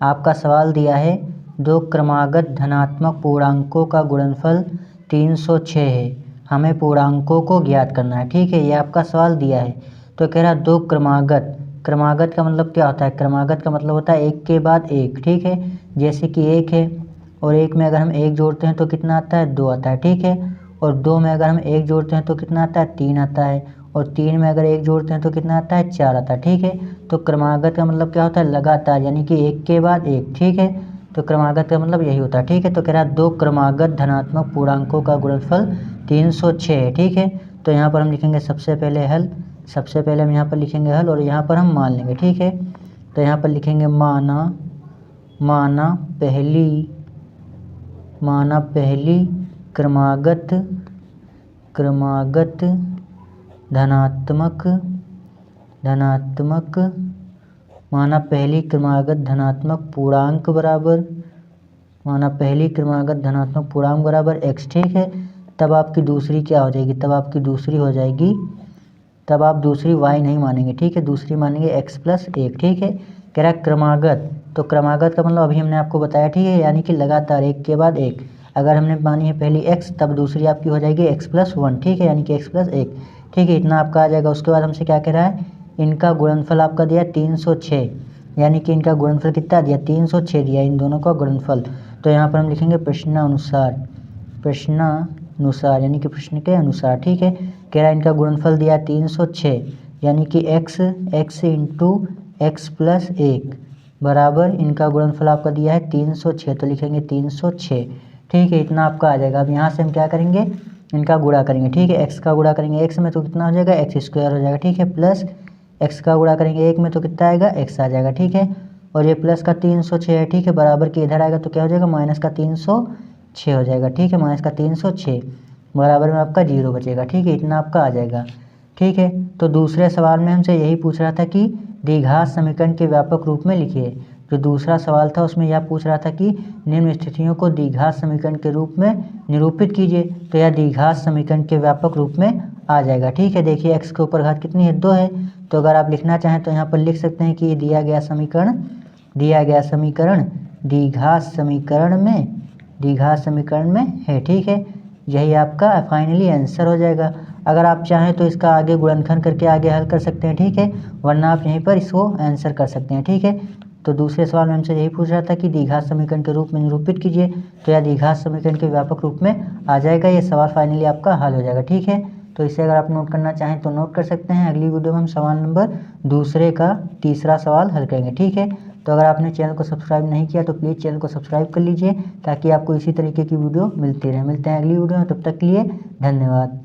आपका सवाल दिया है दो क्रमागत धनात्मक पूर्णांकों का गुणनफल 306 है, हमें पूर्णांकों को ज्ञात करना है। ठीक है, ये आपका सवाल दिया है। तो कह रहा दो क्रमागत, क्रमागत का मतलब क्या होता है? क्रमागत का मतलब होता है एक के बाद एक। ठीक है, जैसे कि एक है और एक में अगर हम एक जोड़ते हैं तो कितना आता है? 2 आता है। ठीक है, और 2 में अगर हम एक जोड़ते हैं तो कितना आता है? 3 आता है, और 3 में अगर एक जोड़ते हैं तो कितना आता है? 4 आता है। ठीक है, तो क्रमागत का मतलब क्या होता है? लगातार, यानी कि एक के बाद एक। ठीक है, तो क्रमागत का मतलब यही होता है। ठीक है, तो कह रहा है दो क्रमागत धनात्मक पूर्णांकों का गुणनफल 306 है। ठीक है, तो यहाँ पर हम लिखेंगे सबसे पहले हल, सबसे पहले हम यहाँ पर लिखेंगे हल और यहाँ पर हम मान लेंगे। ठीक है, तो यहाँ पर लिखेंगे माना पहली क्रमागत धनात्मक माना पहली क्रमागत धनात्मक पूर्णांक बराबर x। ठीक है, तब आपकी दूसरी क्या हो जाएगी? तब आप दूसरी y नहीं मानेंगे। ठीक है, दूसरी मानेंगे x + 1। ठीक है, कह रहा है क्रमागत, तो क्रमागत का मतलब अभी हमने आपको बताया। ठीक है, यानी कि लगातार एक के बाद एक। अगर हमने मानी है पहली x, तब दूसरी आपकी हो जाएगी x + 1। ठीक है, यानी कि x + 1। ठीक है, इतना आपका आ जाएगा। उसके बाद हमसे क्या कह रहा है? इनका गुणनफल आपका दिया 306, यानी कि इनका गुणनफल कितना दिया? 306 दिया, इन दोनों का गुणनफल। तो यहाँ पर हम लिखेंगे प्रश्नानुसार, यानी कि प्रश्न के अनुसार। ठीक है, कह रहा है इनका गुणनफल दिया 306, यानी कि x × x + 1 बराबर इनका गुणनफल आपका दिया है 306, तो लिखेंगे 306। ठीक है, इतना आपका आ जाएगा। अब यहाँ से हम क्या करेंगे? इनका गुणा करेंगे। ठीक है, x का गुणा करेंगे x में तो कितना हो जाएगा? x² हो जाएगा। ठीक है, प्लस x का गुणा करेंगे 1 में तो कितना आएगा? x आ जाएगा। ठीक है, और ये प्लस का 306 है। ठीक है, बराबर के इधर आएगा तो क्या हो जाएगा? माइनस का 306 हो जाएगा। ठीक है, माइनस का 306 बराबर में आपका 0 बचेगा। ठीक है, इतना आपका आ जाएगा। ठीक है, तो दूसरे सवाल में हमसे यही पूछ रहा था कि द्विघात समीकरण के व्यापक रूप में लिखिए। जो दूसरा सवाल था उसमें यह पूछ रहा था कि निम्न स्थितियों को द्विघात समीकरण के रूप में निरूपित कीजिए, तो यह द्विघात समीकरण के व्यापक रूप में आ जाएगा। ठीक है, देखिए x के ऊपर घात कितनी है? 2 है, तो अगर आप लिखना चाहें तो यहाँ पर लिख सकते हैं कि ये दिया गया समीकरण द्विघात समीकरण में है। ठीक है, यही आपका फाइनली आंसर हो जाएगा। अगर आप चाहें तो इसका आगे गुणनखंड करके आगे हल कर सकते हैं। ठीक है, वरना आप यहीं पर इसको आंसर कर सकते हैं। ठीक है, तो दूसरे सवाल में हमसे यही पूछ रहा था कि द्विघात समीकरण के रूप में निरूपित कीजिए, तो यह द्विघात समीकरण के व्यापक रूप में आ जाएगा। ये सवाल फाइनली आपका हल हो जाएगा। ठीक है, तो इसे अगर आप नोट करना चाहें तो नोट कर सकते हैं। अगली वीडियो में हम सवाल नंबर दूसरे का तीसरा सवाल हल करेंगे। ठीक है, तो अगर आपने चैनल को सब्सक्राइब नहीं किया तो प्लीज़ चैनल को सब्सक्राइब कर लीजिए, ताकि आपको इसी तरीके की वीडियो मिलती रहे। मिलते हैं अगली वीडियो में, तब तक के लिए धन्यवाद।